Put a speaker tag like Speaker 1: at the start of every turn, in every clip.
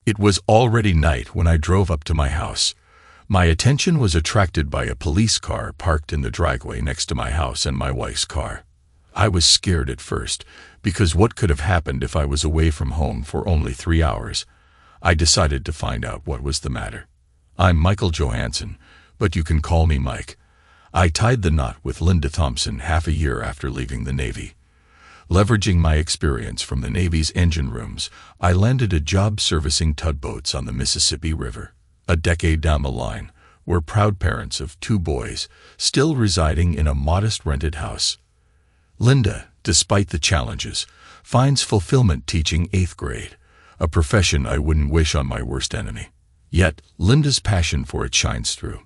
Speaker 1: It was already night when I drove up to my house. My attention was attracted by a police car parked in the driveway next to my house and my wife's car. I was scared at first, because what could have happened if I was away from home for only 3 hours? I decided to find out what was the matter. I'm Michael Johansson, but you can call me Mike. I tied the knot with Linda Thompson half a year after leaving the Navy. Leveraging my experience from the Navy's engine rooms, I landed a job servicing tugboats on the Mississippi River. A decade down the line, we're proud parents of 2 boys, still residing in a modest rented house. Linda, despite the challenges, finds fulfillment teaching 8th grade, a profession I wouldn't wish on my worst enemy. Yet, Linda's passion for it shines through.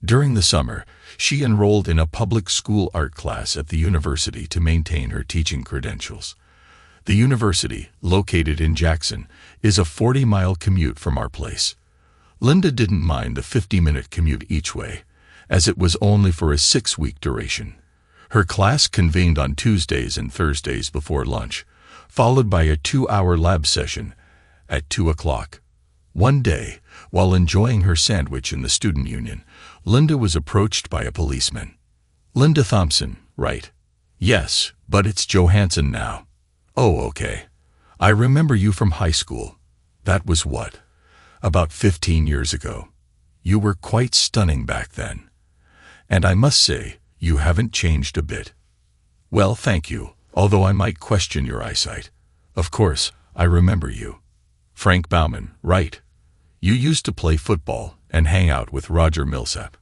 Speaker 1: During the summer, she enrolled in a public school art class at the university to maintain her teaching credentials. The university, located in Jackson, is a 40-mile commute from our place. Linda didn't mind the 50-minute commute each way, as it was only for a 6-week duration. Her class convened on Tuesdays and Thursdays before lunch, followed by a 2-hour lab session at 2 o'clock. One day, while enjoying her sandwich in the student union, Linda was approached by a policeman. "Linda Thompson, right?" "Yes, but it's Johansson now." "Oh, okay. I remember you from high school. That was what? About 15 years ago. You were quite stunning back then. And I must say, you haven't changed a bit." "Well, thank you, although I might question your eyesight." "Of course, I remember you. Frank Bauman, right? You used to play football and hang out with Roger Millsap.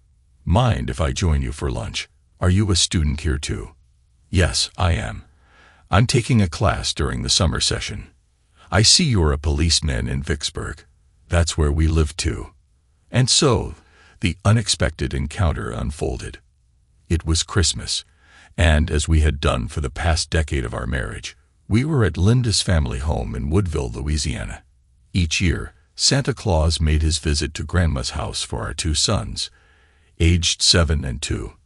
Speaker 1: Mind if I join you for lunch? Are you a student here too?" "Yes, I am. I'm taking a class during the summer session." "I see you're a policeman in Vicksburg. That's where we live too." And so, the unexpected encounter unfolded. It was Christmas, and as we had done for the past decade of our marriage, we were at Linda's family home in Woodville, Louisiana. Each year, Santa Claus made his visit to Grandma's house for our 2 sons, aged 7 and 2.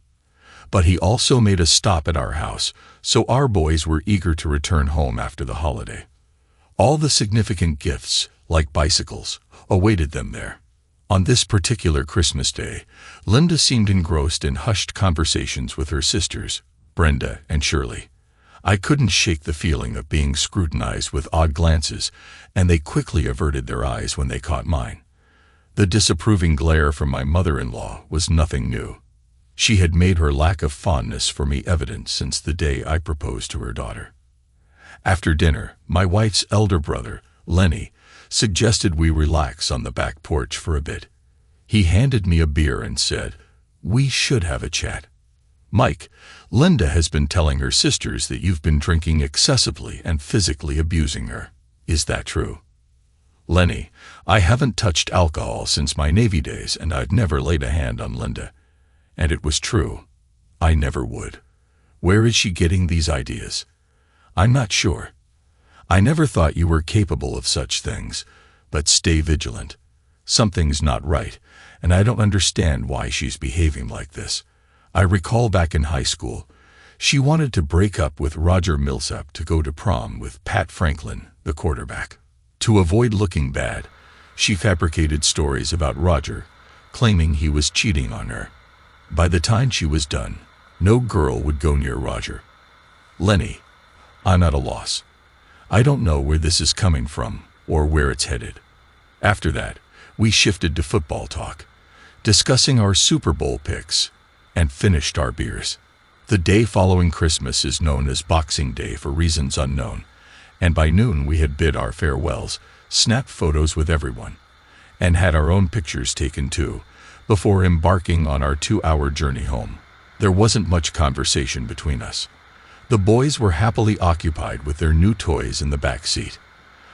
Speaker 1: But he also made a stop at our house, so our boys were eager to return home after the holiday. All the significant gifts, like bicycles, awaited them there. On this particular Christmas day, Linda seemed engrossed in hushed conversations with her sisters, Brenda and Shirley. I couldn't shake the feeling of being scrutinized with odd glances, and they quickly averted their eyes when they caught mine. The disapproving glare from my mother-in-law was nothing new. She had made her lack of fondness for me evident since the day I proposed to her daughter. After dinner, my wife's elder brother, Lenny, suggested we relax on the back porch for a bit. He handed me a beer and said, "We should have a chat. Mike, Linda has been telling her sisters that you've been drinking excessively and physically abusing her. Is that true?" "Lenny, I haven't touched alcohol since my Navy days, and I'd never laid a hand on Linda." And it was true. I never would. Where is she getting these ideas? I'm not sure. I never thought you were capable of such things, but stay vigilant. Something's not right, and I don't understand why she's behaving like this. I recall back in high school, she wanted to break up with Roger Millsap to go to prom with Pat Franklin, the quarterback. To avoid looking bad, she fabricated stories about Roger, claiming he was cheating on her. By the time she was done, no girl would go near Roger. Lenny, I'm at a loss. I don't know where this is coming from or where it's headed. After that, we shifted to football talk, discussing our Super Bowl picks, and finished our beers. The day following Christmas is known as Boxing Day for reasons unknown, and by noon we had bid our farewells, snapped photos with everyone, and had our own pictures taken too, before embarking on our 2-hour journey home. There wasn't much conversation between us. The boys were happily occupied with their new toys in the back seat.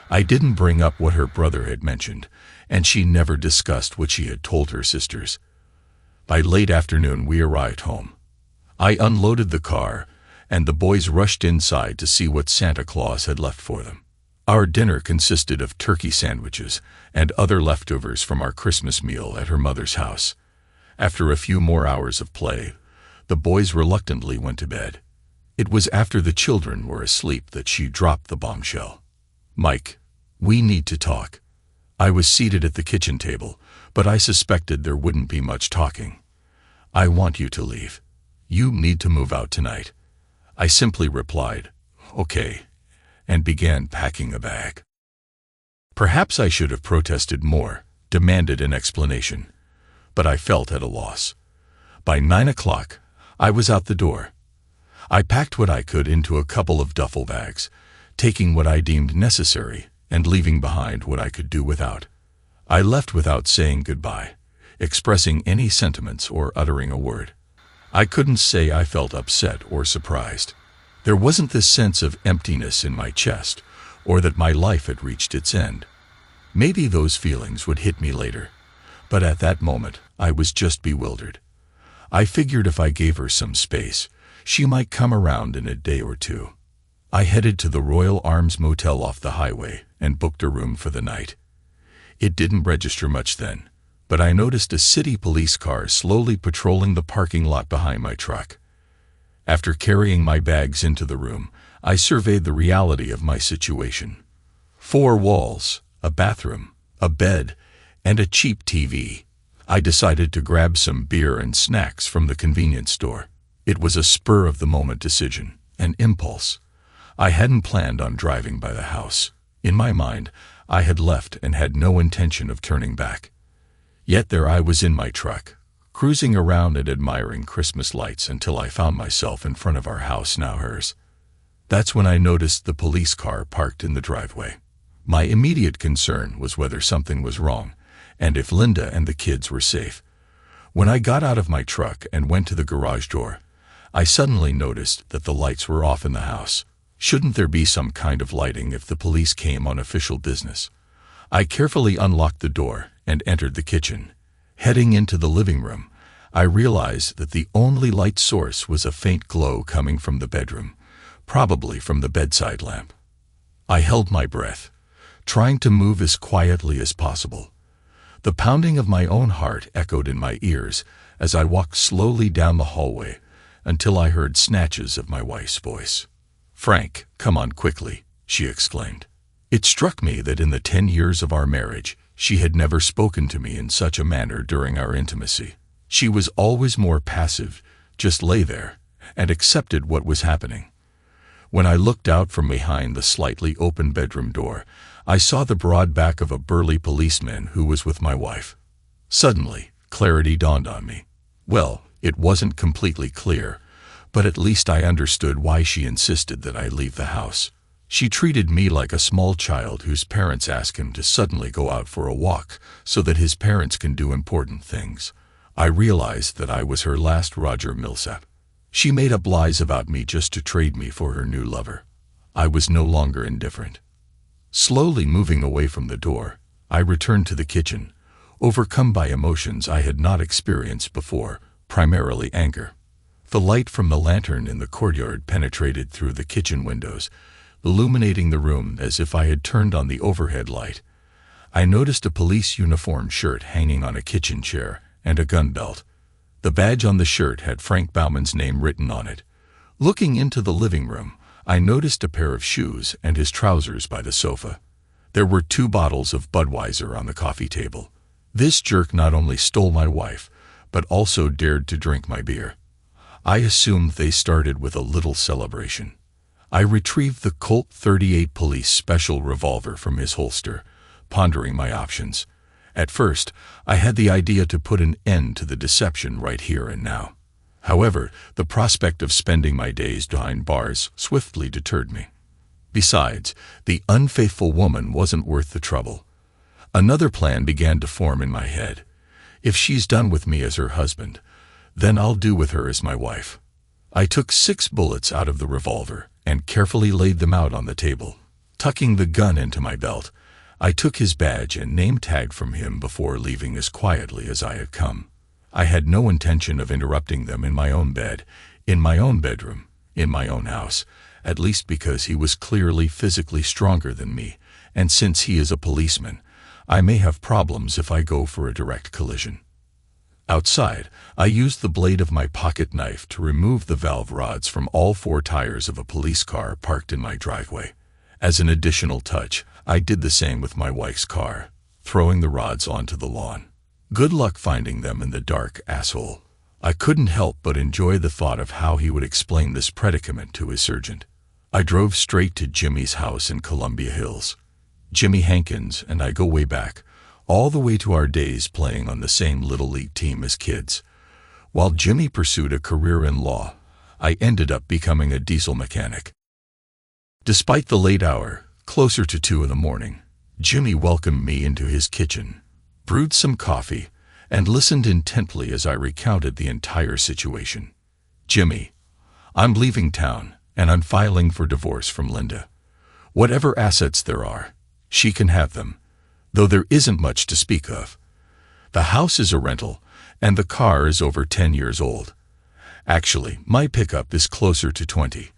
Speaker 1: I didn't bring up what her brother had mentioned, and she never discussed what she had told her sisters. By late afternoon we arrived home. I unloaded the car, and the boys rushed inside to see what Santa Claus had left for them. Our dinner consisted of turkey sandwiches and other leftovers from our Christmas meal at her mother's house. After a few more hours of play, the boys reluctantly went to bed. It was after the children were asleep that she dropped the bombshell. "Mike, we need to talk. I was seated at the kitchen table, but I suspected there wouldn't be much talking. "I want you to leave. You need to move out tonight." I simply replied, "Okay," and began packing a bag. Perhaps I should have protested more, demanded an explanation, but I felt at a loss. By 9 o'clock, I was out the door. I packed what I could into a couple of duffel bags, taking what I deemed necessary and leaving behind what I could do without. I left without saying goodbye, expressing any sentiments or uttering a word. I couldn't say I felt upset or surprised. There wasn't this sense of emptiness in my chest, or that my life had reached its end. Maybe those feelings would hit me later, but at that moment I was just bewildered. I figured if I gave her some space, she might come around in a day or two. I headed to the Royal Arms Motel off the highway and booked a room for the night. It didn't register much then, but I noticed a city police car slowly patrolling the parking lot behind my truck. After carrying my bags into the room, I surveyed the reality of my situation. 4 walls, a bathroom, a bed, and a cheap TV. I decided to grab some beer and snacks from the convenience store. It was a spur-of-the-moment decision, an impulse. I hadn't planned on driving by the house. In my mind, I had left and had no intention of turning back. Yet there I was in my truck, cruising around and admiring Christmas lights until I found myself in front of our house, now hers. That's when I noticed the police car parked in the driveway. My immediate concern was whether something was wrong, and if Linda and the kids were safe. When I got out of my truck and went to the garage door, I suddenly noticed that the lights were off in the house. Shouldn't there be some kind of lighting if the police came on official business? I carefully unlocked the door and entered the kitchen. Heading into the living room, I realized that the only light source was a faint glow coming from the bedroom, probably from the bedside lamp. I held my breath, trying to move as quietly as possible. The pounding of my own heart echoed in my ears as I walked slowly down the hallway until I heard snatches of my wife's voice. "Frank, come on quickly," she exclaimed. It struck me that in the 10 years of our marriage, she had never spoken to me in such a manner during our intimacy. She was always more passive, just lay there, and accepted what was happening. When I looked out from behind the slightly open bedroom door, I saw the broad back of a burly policeman who was with my wife. Suddenly, clarity dawned on me. Well, it wasn't completely clear, but at least I understood why she insisted that I leave the house. She treated me like a small child whose parents ask him to suddenly go out for a walk so that his parents can do important things. I realized that I was her last Roger Millsap. She made up lies about me just to trade me for her new lover. I was no longer indifferent. Slowly moving away from the door, I returned to the kitchen, overcome by emotions I had not experienced before, primarily anger. The light from the lantern in the courtyard penetrated through the kitchen windows, illuminating the room as if I had turned on the overhead light. I noticed a police uniform shirt hanging on a kitchen chair and a gun belt. The badge on the shirt had Frank Bauman's name written on it. Looking into the living room, I noticed a pair of shoes and his trousers by the sofa. There were 2 bottles of Budweiser on the coffee table. This jerk not only stole my wife, but also dared to drink my beer. I assumed they started with a little celebration. I retrieved the Colt .38 police special revolver from his holster, pondering my options. At first, I had the idea to put an end to the deception right here and now. However, the prospect of spending my days behind bars swiftly deterred me. Besides, the unfaithful woman wasn't worth the trouble. Another plan began to form in my head. If she's done with me as her husband, then I'll do with her as my wife. I took 6 bullets out of the revolver and carefully laid them out on the table. Tucking the gun into my belt, I took his badge and name tag from him before leaving as quietly as I had come. I had no intention of interrupting them in my own bed, in my own bedroom, in my own house, at least because he was clearly physically stronger than me, and since he is a policeman, I may have problems if I go for a direct collision. Outside, I used the blade of my pocket knife to remove the valve rods from all 4 tires of a police car parked in my driveway. As an additional touch, I did the same with my wife's car. throwing the rods onto the lawn. Good luck finding them in the dark, asshole. I couldn't help but enjoy the thought of how he would explain this predicament to his sergeant. I drove straight to Jimmy's house in Columbia Hills. Jimmy Hankins and I go way back, all the way to our days playing on the same Little League team as kids. While Jimmy pursued a career in law, I ended up becoming a diesel mechanic. Despite the late hour, closer to 2 in the morning, Jimmy welcomed me into his kitchen, brewed some coffee, and listened intently as I recounted the entire situation. Jimmy, I'm leaving town, and I'm filing for divorce from Linda. Whatever assets there are, she can have them, though there isn't much to speak of. The house is a rental, and the car is over 10 years old. Actually, my pickup is closer to 20.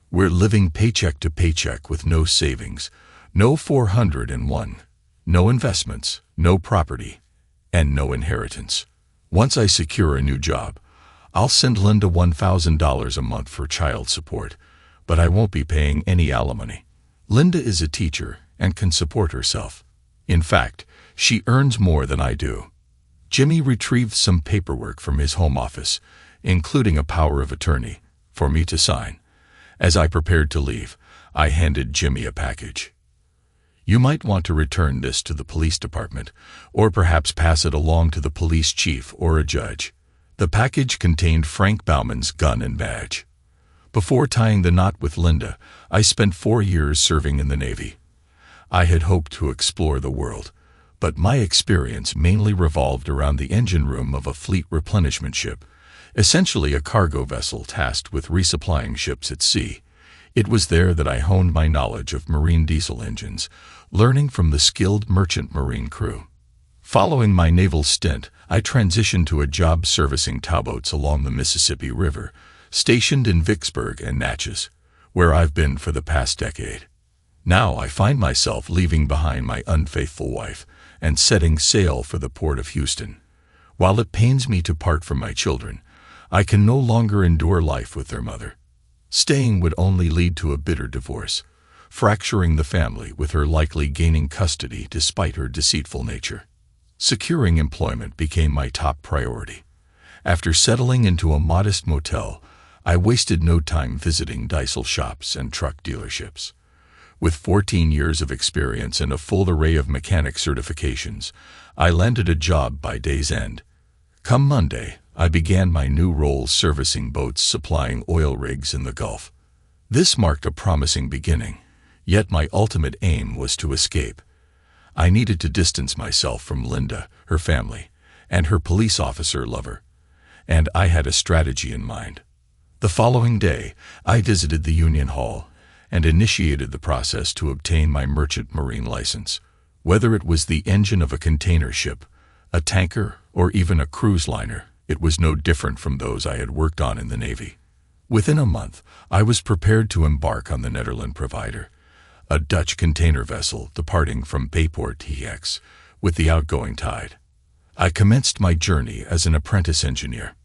Speaker 1: We're living paycheck to paycheck with no savings, no 401, no investments, no property, and no inheritance. Once I secure a new job, I'll send Linda $1,000 a month for child support, but I won't be paying any alimony. Linda is a teacher and can support herself. In fact, she earns more than I do. Jimmy retrieved some paperwork from his home office, including a power of attorney, for me to sign. As I prepared to leave, I handed Jimmy a package. You might want to return this to the police department, or perhaps pass it along to the police chief or a judge. The package contained Frank Bauman's gun and badge. Before tying the knot with Linda, I spent 4 years serving in the Navy. I had hoped to explore the world, but my experience mainly revolved around the engine room of a fleet replenishment ship, essentially a cargo vessel tasked with resupplying ships at sea. It was there that I honed my knowledge of marine diesel engines, learning from the skilled merchant marine crew. Following my naval stint, I transitioned to a job servicing towboats along the Mississippi River, stationed in Vicksburg and Natchez, where I've been for the past decade. Now I find myself leaving behind my unfaithful wife and setting sail for the port of Houston. While it pains me to part from my children, I can no longer endure life with their mother. Staying would only lead to a bitter divorce, fracturing the family with her likely gaining custody despite her deceitful nature. Securing employment became my top priority. After settling into a modest motel, I wasted no time visiting diesel shops and truck dealerships. With 14 years of experience and a full array of mechanic certifications, I landed a job by day's end. Come Monday, I began my new role servicing boats supplying oil rigs in the Gulf. This marked a promising beginning, yet my ultimate aim was to escape. I needed to distance myself from Linda, her family, and her police officer lover, and I had a strategy in mind. The following day, I visited the Union Hall and initiated the process to obtain my merchant marine license. Whether it was the engine of a container ship, a tanker, or even a cruise liner, it was no different from those I had worked on in the Navy. Within a month, I was prepared to embark on the Nederland Provider, a Dutch container vessel departing from Bayport TX with the outgoing tide. I commenced my journey as an apprentice engineer.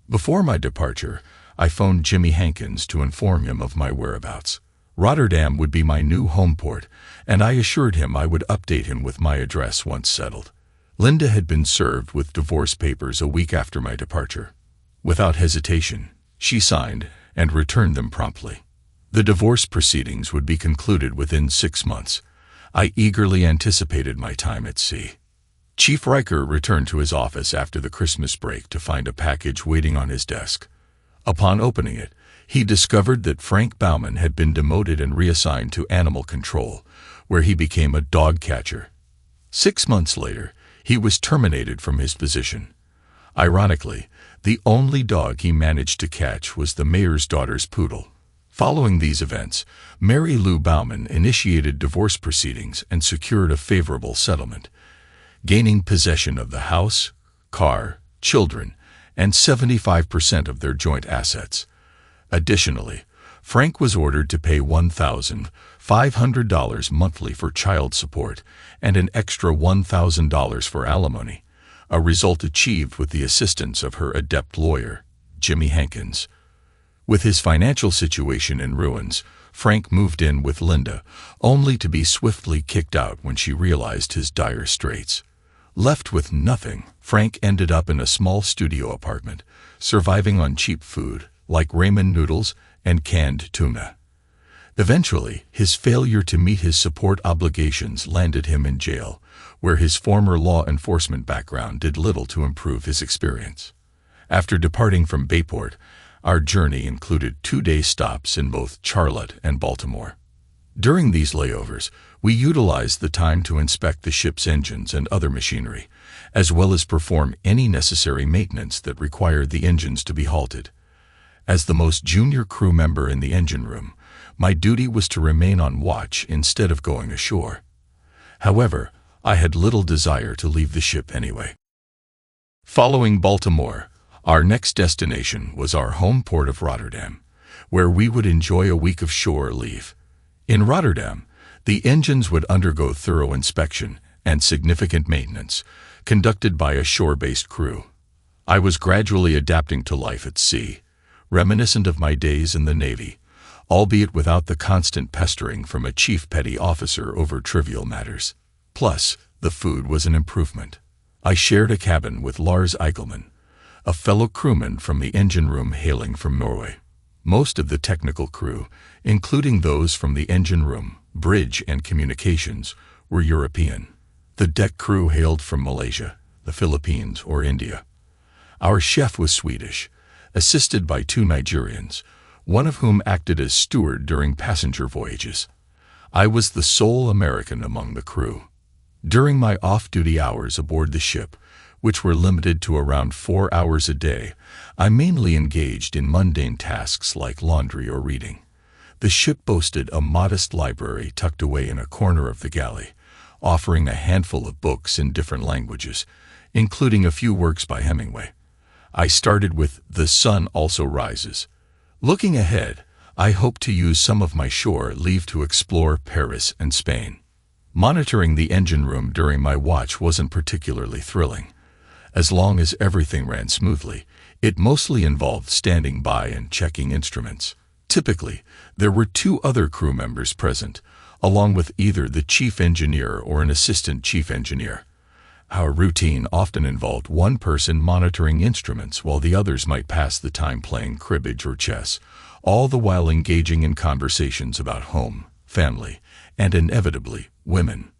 Speaker 1: Before my departure, I phoned Jimmy Hankins to inform him of my whereabouts. Rotterdam would be my new home port, and I assured him I would update him with my address once settled. Linda had been served with divorce papers a week after my departure. Without hesitation, she signed and returned them promptly. The divorce proceedings would be concluded within 6 months. I eagerly anticipated my time at sea. Chief Riker returned to his office after the Christmas break to find a package waiting on his desk. Upon opening it, he discovered that Frank Bauman had been demoted and reassigned to animal control, where he became a dog catcher. 6 months later, he was terminated from his position. Ironically, the only dog he managed to catch was the mayor's daughter's poodle. Following these events, Mary Lou Bauman initiated divorce proceedings and secured a favorable settlement, gaining possession of the house, car, children, and 75% of their joint assets. Additionally, Frank was ordered to pay $1,500 monthly for child support and an extra $1,000 for alimony, a result achieved with the assistance of her adept lawyer, Jimmy Hankins. With his financial situation in ruins, Frank moved in with Linda, only to be swiftly kicked out when she realized his dire straits. Left with nothing, Frank ended up in a small studio apartment, surviving on cheap food like ramen noodles and canned tuna. Eventually, his failure to meet his support obligations landed him in jail, where his former law enforcement background did little to improve his experience. After departing from Bayport, our journey included 2-day stops in both Charlotte and Baltimore. During these layovers, we utilized the time to inspect the ship's engines and other machinery, as well as perform any necessary maintenance that required the engines to be halted. As the most junior crew member in the engine room, my duty was to remain on watch instead of going ashore. However, I had little desire to leave the ship anyway. Following Baltimore, our next destination was our home port of Rotterdam, where we would enjoy a week of shore leave. In Rotterdam, the engines would undergo thorough inspection and significant maintenance, conducted by a shore-based crew. I was gradually adapting to life at sea, reminiscent of my days in the Navy, albeit without the constant pestering from a chief petty officer over trivial matters. Plus, the food was an improvement. I shared a cabin with Lars Eichelman, a fellow crewman from the engine room hailing from Norway. Most of the technical crew, including those from the engine room, bridge, and communications, were European. The deck crew hailed from Malaysia, the Philippines, or India. Our chef was Swedish, assisted by 2 Nigerians, one of whom acted as steward during passenger voyages. I was the sole American among the crew. During my off-duty hours aboard the ship, which were limited to around 4 hours a day, I mainly engaged in mundane tasks like laundry or reading. The ship boasted a modest library tucked away in a corner of the galley, offering a handful of books in different languages, including a few works by Hemingway. I started with The Sun Also Rises. Looking ahead, I hope to use some of my shore leave to explore Paris and Spain. Monitoring the engine room during my watch wasn't particularly thrilling. As long as everything ran smoothly, it mostly involved standing by and checking instruments. Typically, there were 2 other crew members present, along with either the chief engineer or an assistant chief engineer. Our routine often involved one person monitoring instruments while the others might pass the time playing cribbage or chess, all the while engaging in conversations about home, family, and inevitably, women.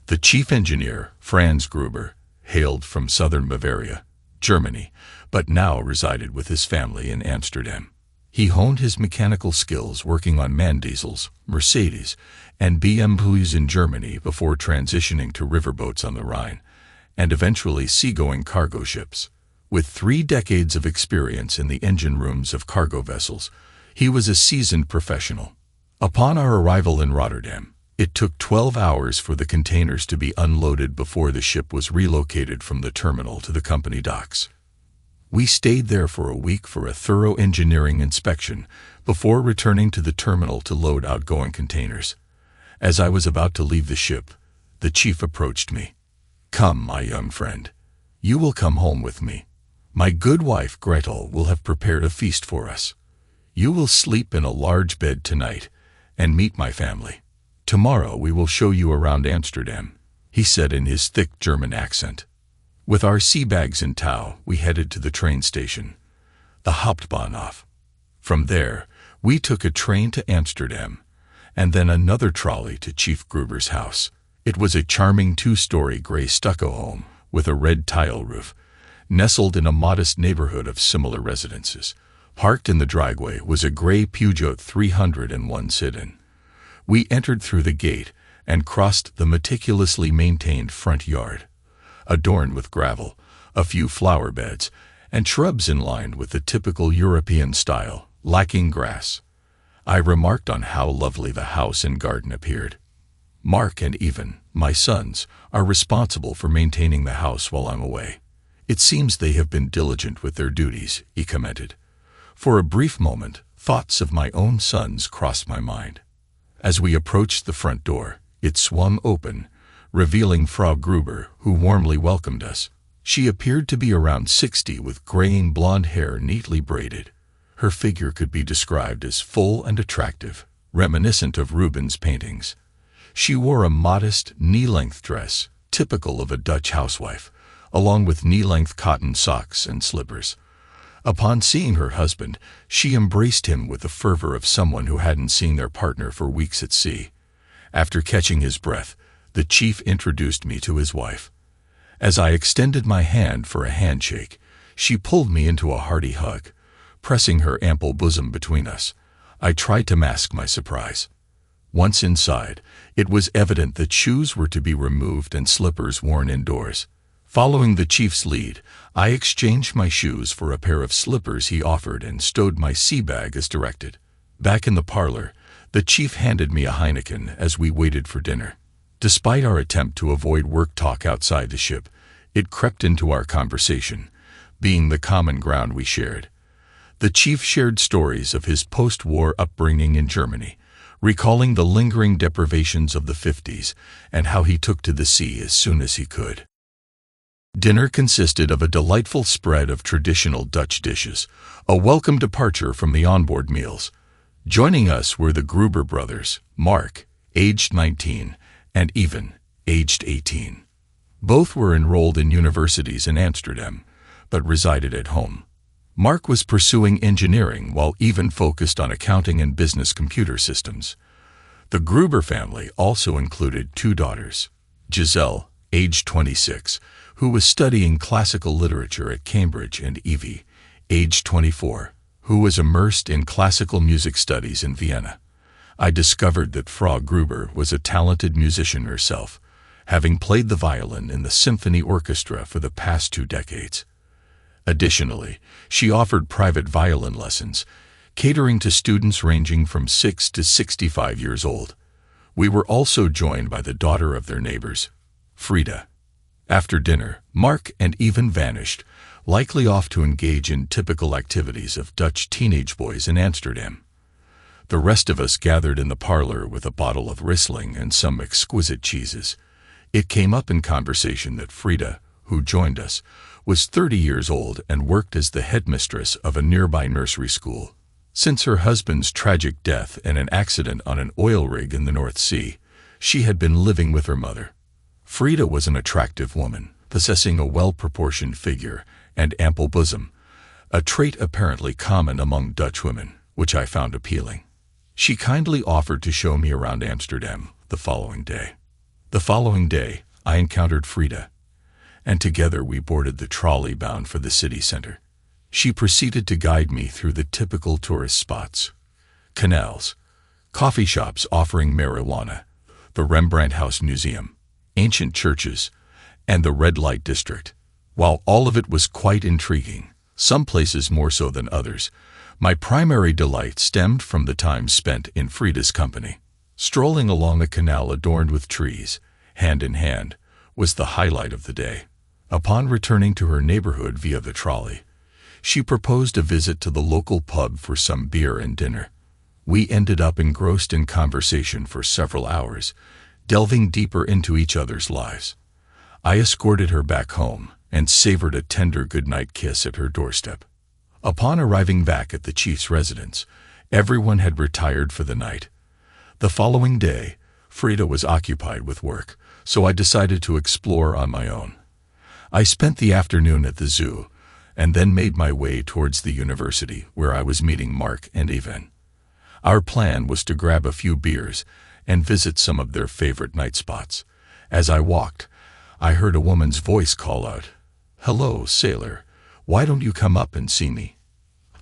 Speaker 1: The chief engineer, Franz Gruber, hailed from southern Bavaria, Germany, but now resided with his family in Amsterdam. He honed his mechanical skills working on Mandiesels, Mercedes, and BMWs in Germany before transitioning to riverboats on the Rhine, and eventually seagoing cargo ships. With 3 decades of experience in the engine rooms of cargo vessels, he was a seasoned professional. Upon our arrival in Rotterdam, it took 12 hours for the containers to be unloaded before the ship was relocated from the terminal to the company docks. We stayed there for a week for a thorough engineering inspection before returning to the terminal to load outgoing containers. As I was about to leave the ship, the chief approached me. "Come, my young friend. You will come home with me. My good wife Gretel will have prepared a feast for us. You will sleep in a large bed tonight and meet my family. Tomorrow we will show you around Amsterdam," he said in his thick German accent. With our sea bags in tow, we headed to the train station, the Hauptbahnhof. From there, we took a train to Amsterdam, and then another trolley to Chief Gruber's house. It was a charming 2-story gray stucco home with a red tile roof, nestled in a modest neighborhood of similar residences. Parked in the driveway was a gray Peugeot 301 sit-in. We entered through the gate and crossed the meticulously maintained front yard, adorned with gravel, a few flower beds, and shrubs in line with the typical European style, lacking grass. I remarked on how lovely the house and garden appeared. "Mark and Evan, my sons, are responsible for maintaining the house while I'm away. It seems they have been diligent with their duties," he commented. For a brief moment, thoughts of my own sons crossed my mind. As we approached the front door, it swung open, revealing Frau Gruber, who warmly welcomed us. She appeared to be around 60 with graying blonde hair neatly braided. Her figure could be described as full and attractive, reminiscent of Rubens' paintings. She wore a modest, knee-length dress, typical of a Dutch housewife, along with knee-length cotton socks and slippers. Upon seeing her husband, she embraced him with the fervor of someone who hadn't seen their partner for weeks at sea. After catching his breath, the chief introduced me to his wife. As I extended my hand for a handshake, she pulled me into a hearty hug, pressing her ample bosom between us. I tried to mask my surprise. Once inside, it was evident that shoes were to be removed and slippers worn indoors. Following the chief's lead, I exchanged my shoes for a pair of slippers he offered and stowed my sea bag as directed. Back in the parlor, the chief handed me a Heineken as we waited for dinner. Despite our attempt to avoid work talk outside the ship, it crept into our conversation, being the common ground we shared. The chief shared stories of his post-war upbringing in Germany, recalling the lingering deprivations of the 50s and how he took to the sea as soon as he could. Dinner consisted of a delightful spread of traditional Dutch dishes, a welcome departure from the onboard meals. Joining us were the Gruber brothers, Mark, aged 19, and Ivan, aged 18. Both were enrolled in universities in Amsterdam, but resided at home. Mark was pursuing engineering while Ivan focused on accounting and business computer systems. The Gruber family also included two daughters, Giselle, aged 26, who was studying classical literature at Cambridge, and Evie, aged 24, who was immersed in classical music studies in Vienna. I discovered that Frau Gruber was a talented musician herself, having played the violin in the symphony orchestra for the past 2 decades. Additionally, she offered private violin lessons, catering to students ranging from 6 to 65 years old. We were also joined by the daughter of their neighbors, Frida. After dinner, Mark and Ivan vanished, likely off to engage in typical activities of Dutch teenage boys in Amsterdam. The rest of us gathered in the parlor with a bottle of Riesling and some exquisite cheeses. It came up in conversation that Frida, who joined us, was 30 years old and worked as the headmistress of a nearby nursery school. Since her husband's tragic death in an accident on an oil rig in the North Sea, she had been living with her mother. Frida was an attractive woman, possessing a well-proportioned figure and ample bosom, a trait apparently common among Dutch women, which I found appealing. She kindly offered to show me around Amsterdam the following day. The following day, I encountered Frida, and together we boarded the trolley bound for the city center. She proceeded to guide me through the typical tourist spots: canals, coffee shops offering marijuana, the Rembrandt House Museum, ancient churches, and the red light district. While all of it was quite intriguing, some places more so than others, my primary delight stemmed from the time spent in Frida's company. Strolling along a canal adorned with trees, hand in hand, was the highlight of the day. Upon returning to her neighborhood via the trolley, she proposed a visit to the local pub for some beer and dinner. We ended up engrossed in conversation for several hours, delving deeper into each other's lives. I escorted her back home and savored a tender goodnight kiss at her doorstep. Upon arriving back at the chief's residence, everyone had retired for the night. The following day, Frida was occupied with work, so I decided to explore on my own. I spent the afternoon at the zoo, and then made my way towards the university where I was meeting Mark and Ivan. Our plan was to grab a few beers and visit some of their favorite night spots. As I walked, I heard a woman's voice call out, "Hello, sailor, why don't you come up and see me?"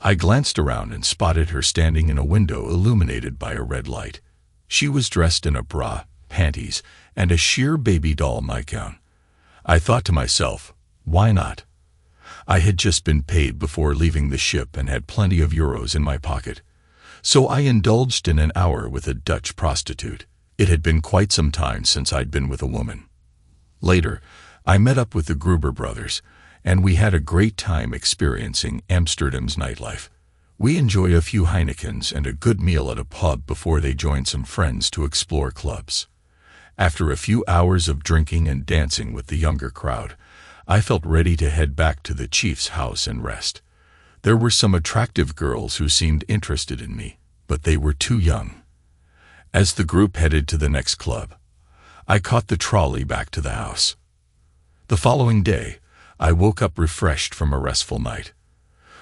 Speaker 1: I glanced around and spotted her standing in a window illuminated by a red light. She was dressed in a bra, panties, and a sheer baby doll nightgown. I thought to myself, why not? I had just been paid before leaving the ship and had plenty of euros in my pocket. So I indulged in an hour with a Dutch prostitute. It had been quite some time since I'd been with a woman. Later, I met up with the Gruber brothers, and we had a great time experiencing Amsterdam's nightlife. We enjoyed a few Heinekens and a good meal at a pub before they joined some friends to explore clubs. After a few hours of drinking and dancing with the younger crowd, I felt ready to head back to the chief's house and rest. There were some attractive girls who seemed interested in me, but they were too young. As the group headed to the next club, I caught the trolley back to the house. The following day, I woke up refreshed from a restful night.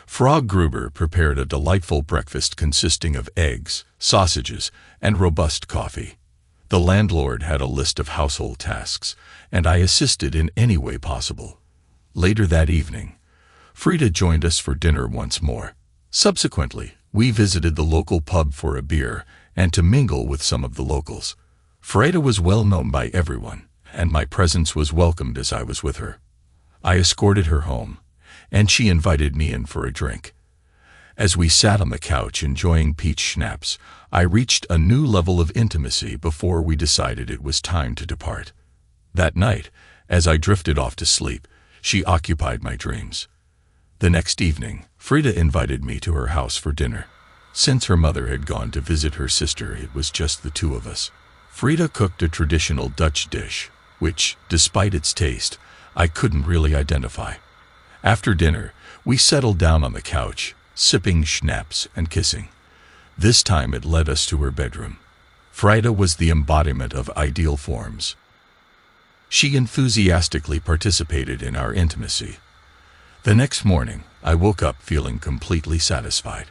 Speaker 1: Frau Gruber prepared a delightful breakfast consisting of eggs, sausages, and robust coffee. The landlord had a list of household tasks, and I assisted in any way possible. Later that evening, Frida joined us for dinner once more. Subsequently, we visited the local pub for a beer and to mingle with some of the locals. Frida was well known by everyone, and my presence was welcomed as I was with her. I escorted her home, and she invited me in for a drink. As we sat on the couch enjoying peach schnapps, I reached a new level of intimacy before we decided it was time to depart. That night, as I drifted off to sleep, she occupied my dreams. The next evening, Frida invited me to her house for dinner. Since her mother had gone to visit her sister, it was just the two of us. Frida cooked a traditional Dutch dish, which, despite its taste, I couldn't really identify. After dinner, we settled down on the couch, sipping schnapps and kissing. This time it led us to her bedroom. Frida was the embodiment of ideal forms. She enthusiastically participated in our intimacy. The next morning, I woke up feeling completely satisfied.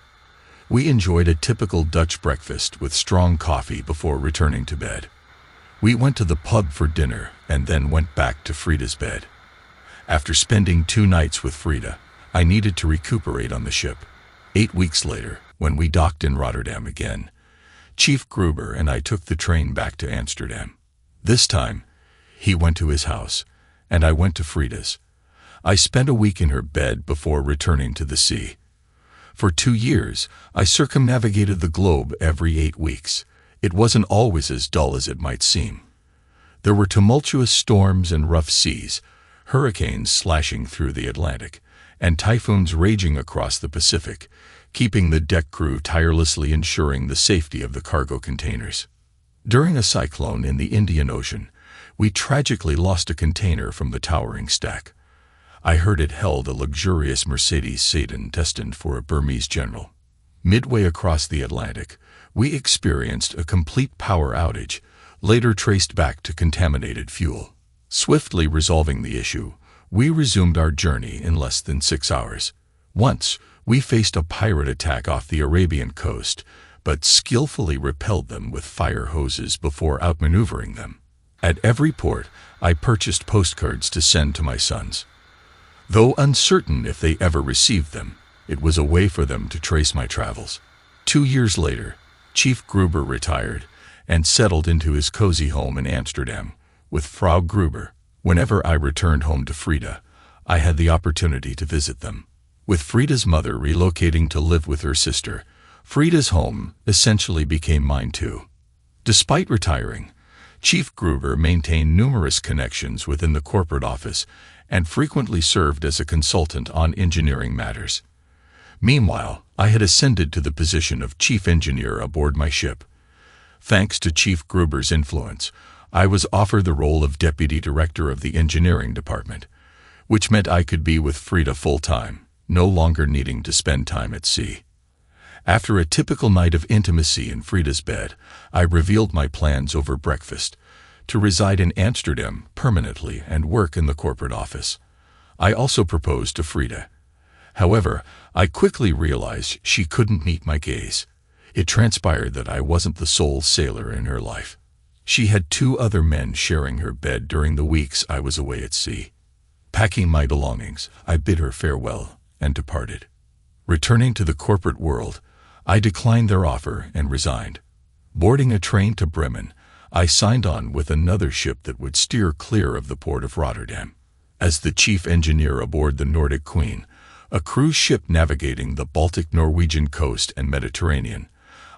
Speaker 1: We enjoyed a typical Dutch breakfast with strong coffee before returning to bed. We went to the pub for dinner and then went back to Frida's bed. After spending 2 nights with Frida, I needed to recuperate on the ship. 8 weeks later, when we docked in Rotterdam again, Chief Gruber and I took the train back to Amsterdam. This time, he went to his house, and I went to Frida's. I spent a week in her bed before returning to the sea. For 2 years, I circumnavigated the globe every 8 weeks. It wasn't always as dull as it might seem. There were tumultuous storms and rough seas, hurricanes slashing through the Atlantic, and typhoons raging across the Pacific, keeping the deck crew tirelessly ensuring the safety of the cargo containers. During a cyclone in the Indian Ocean, we tragically lost a container from the towering stack. I heard it held a luxurious Mercedes sedan destined for a Burmese general. Midway across the Atlantic, we experienced a complete power outage, later traced back to contaminated fuel. Swiftly resolving the issue, we resumed our journey in less than 6 hours. Once, we faced a pirate attack off the Arabian coast, but skillfully repelled them with fire hoses before outmaneuvering them. At every port, I purchased postcards to send to my sons. Though uncertain if they ever received them, it was a way for them to trace my travels. 2 years later, Chief Gruber retired and settled into his cozy home in Amsterdam with Frau Gruber. Whenever I returned home to Frida, I had the opportunity to visit them. With Frida's mother relocating to live with her sister, Frida's home essentially became mine too. Despite retiring, Chief Gruber maintained numerous connections within the corporate office and frequently served as a consultant on engineering matters. Meanwhile, I had ascended to the position of chief engineer aboard my ship. Thanks to Chief Gruber's influence, I was offered the role of deputy director of the engineering department, which meant I could be with Frida full-time, no longer needing to spend time at sea. After a typical night of intimacy in Frida's bed, I revealed my plans over breakfast to reside in Amsterdam permanently and work in the corporate office. I also proposed to Frida. However, I quickly realized she couldn't meet my gaze. It transpired that I wasn't the sole sailor in her life. She had 2 other men sharing her bed during the weeks I was away at sea. Packing my belongings, I bid her farewell and departed. Returning to the corporate world, I declined their offer and resigned. Boarding a train to Bremen, I signed on with another ship that would steer clear of the port of Rotterdam. As the chief engineer aboard the Nordic Queen, a cruise ship navigating the Baltic, Norwegian coast and Mediterranean,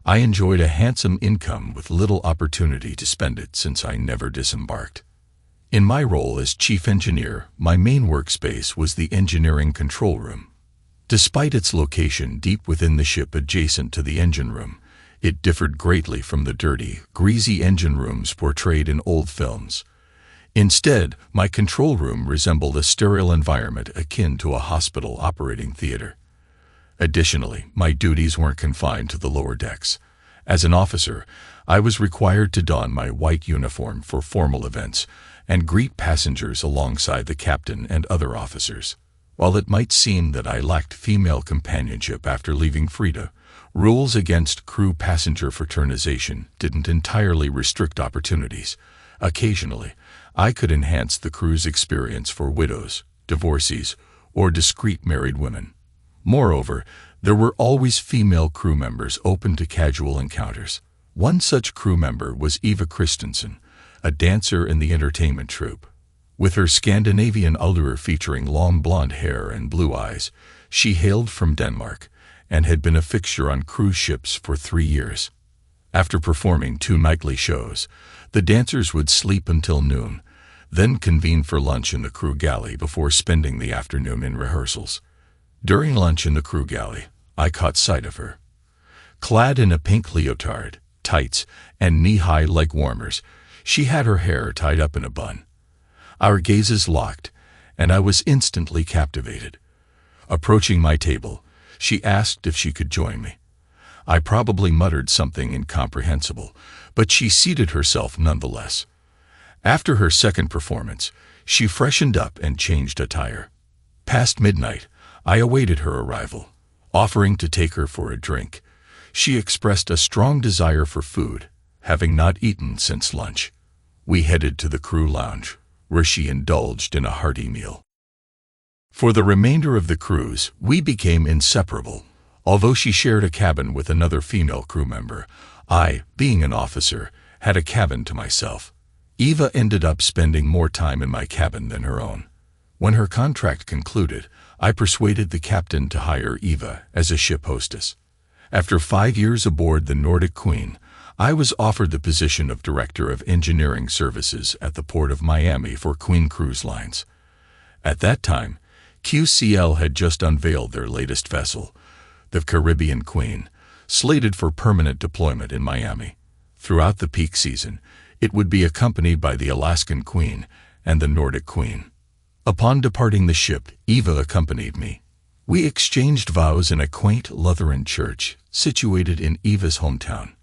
Speaker 1: I enjoyed a handsome income with little opportunity to spend it since I never disembarked. In my role as chief engineer, my main workspace was the engineering control room. Despite its location deep within the ship adjacent to the engine room, it differed greatly from the dirty, greasy engine rooms portrayed in old films. Instead, my control room resembled a sterile environment akin to a hospital operating theater. Additionally, my duties weren't confined to the lower decks. As an officer, I was required to don my white uniform for formal events and greet passengers alongside the captain and other officers. While it might seem that I lacked female companionship after leaving Frida, rules against crew-passenger fraternization didn't entirely restrict opportunities. Occasionally, I could enhance the crew's experience for widows, divorcees, or discreet married women. Moreover, there were always female crew members open to casual encounters. One such crew member was Eva Christensen, a dancer in the entertainment troupe. With her Scandinavian allure featuring long blonde hair and blue eyes, she hailed from Denmark and had been a fixture on cruise ships for 3 years. After performing 2 nightly shows, the dancers would sleep until noon, then convene for lunch in the crew galley before spending the afternoon in rehearsals. During lunch in the crew galley, I caught sight of her. Clad in a pink leotard, tights, and knee-high leg warmers, she had her hair tied up in a bun. Our gazes locked, and I was instantly captivated. Approaching my table, she asked if she could join me. I probably muttered something incomprehensible, but she seated herself nonetheless. After her second performance, she freshened up and changed attire. Past midnight, I awaited her arrival, offering to take her for a drink. She expressed a strong desire for food, having not eaten since lunch. We headed to the crew lounge, where she indulged in a hearty meal. For the remainder of the cruise, we became inseparable. Although she shared a cabin with another female crew member, I, being an officer, had a cabin to myself. Eva ended up spending more time in my cabin than her own. When her contract concluded, I persuaded the captain to hire Eva as a ship hostess. After 5 years aboard the Nordic Queen, I was offered the position of Director of Engineering Services at the Port of Miami for Queen Cruise Lines. At that time, QCL had just unveiled their latest vessel, the Caribbean Queen, slated for permanent deployment in Miami. Throughout the peak season, it would be accompanied by the Alaskan Queen and the Nordic Queen. Upon departing the ship, Eva accompanied me. We exchanged vows in a quaint Lutheran church situated in Eva's hometown.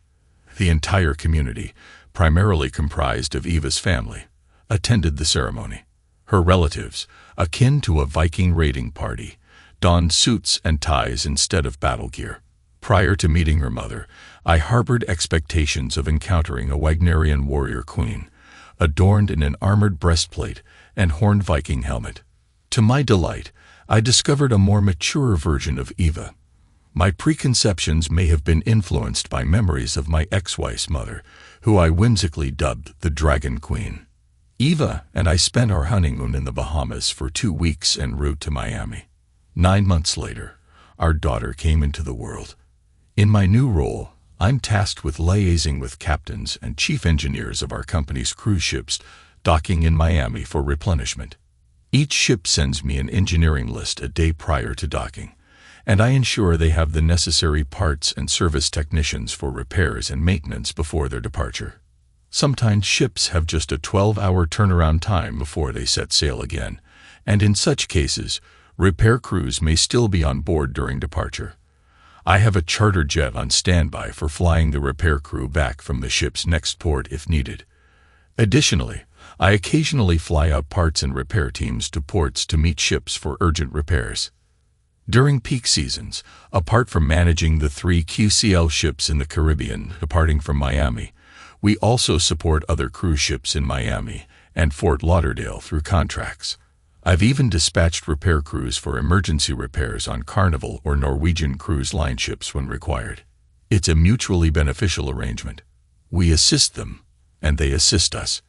Speaker 1: The entire community, primarily comprised of Eva's family, attended the ceremony. Her relatives, akin to a Viking raiding party, donned suits and ties instead of battle gear. Prior to meeting her mother, I harbored expectations of encountering a Wagnerian warrior queen, adorned in an armored breastplate and horned Viking helmet. To my delight, I discovered a more mature version of Eva. My preconceptions may have been influenced by memories of my ex-wife's mother, who I whimsically dubbed the Dragon Queen. Eva and I spent our honeymoon in the Bahamas for 2 weeks en route to Miami. 9 months later, our daughter came into the world. In my new role, I'm tasked with liaising with captains and chief engineers of our company's cruise ships docking in Miami for replenishment. Each ship sends me an engineering list a day prior to docking, and I ensure they have the necessary parts and service technicians for repairs and maintenance before their departure. Sometimes ships have just a 12-hour turnaround time before they set sail again, and in such cases, repair crews may still be on board during departure. I have a charter jet on standby for flying the repair crew back from the ship's next port if needed. Additionally, I occasionally fly out parts and repair teams to ports to meet ships for urgent repairs. During peak seasons, apart from managing the 3 QCL ships in the Caribbean departing from Miami, we also support other cruise ships in Miami and Fort Lauderdale through contracts. I've even dispatched repair crews for emergency repairs on Carnival or Norwegian Cruise Line ships when required. It's a mutually beneficial arrangement. We assist them, and they assist us.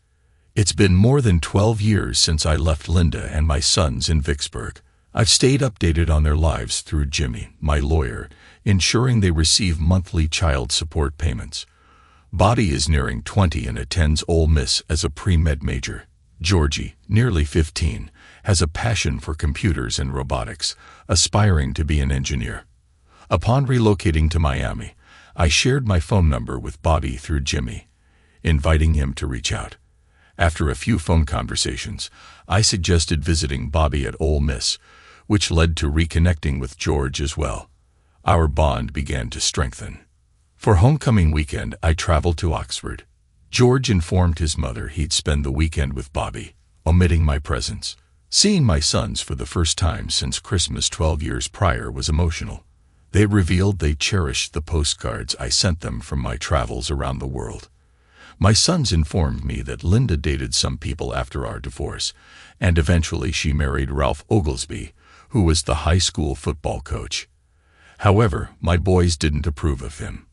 Speaker 1: It's been more than 12 years since I left Linda and my sons in Vicksburg. I've stayed updated on their lives through Jimmy, my lawyer, ensuring they receive monthly child support payments. Bobby is nearing 20 and attends Ole Miss as a pre-med major. Georgie, nearly 15, has a passion for computers and robotics, aspiring to be an engineer. Upon relocating to Miami, I shared my phone number with Bobby through Jimmy, inviting him to reach out. After a few phone conversations, I suggested visiting Bobby at Ole Miss, which led to reconnecting with George as well. Our bond began to strengthen. For homecoming weekend, I traveled to Oxford. George informed his mother he'd spend the weekend with Bobby, omitting my presence. Seeing my sons for the first time since Christmas 12 years prior was emotional. They revealed they cherished the postcards I sent them from my travels around the world. My sons informed me that Linda dated some people after our divorce, and eventually she married Ralph Oglesby, who was the high school football coach. However, my boys didn't approve of him.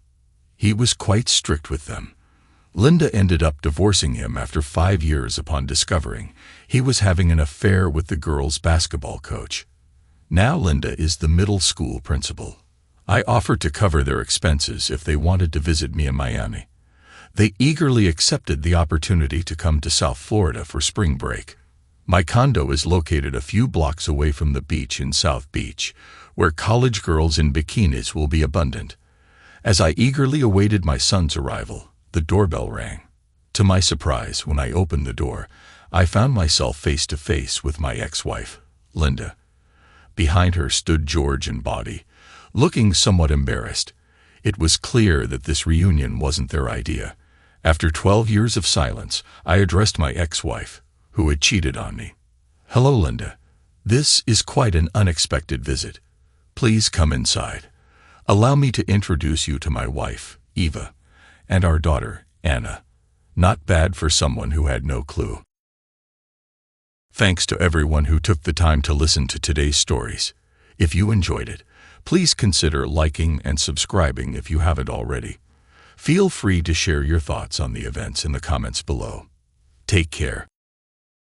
Speaker 1: He was quite strict with them. Linda ended up divorcing him after 5 years upon discovering he was having an affair with the girls' basketball coach. Now Linda is the middle school principal. I offered to cover their expenses if they wanted to visit me in Miami. They eagerly accepted the opportunity to come to South Florida for spring break. My condo is located a few blocks away from the beach in South Beach, where college girls in bikinis will be abundant. As I eagerly awaited my son's arrival, the doorbell rang. To my surprise, when I opened the door, I found myself face to face with my ex-wife, Linda. Behind her stood George and Bobby, looking somewhat embarrassed. It was clear that this reunion wasn't their idea. After 12 years of silence, I addressed my ex-wife, who had cheated on me. "Hello, Linda. This is quite an unexpected visit. Please come inside. Allow me to introduce you to my wife, Eva, and our daughter, Anna." Not bad for someone who had no clue. Thanks to everyone who took the time to listen to today's stories. If you enjoyed it, please consider liking and subscribing if you haven't already. Feel free to share your thoughts on the events in the comments below. Take care.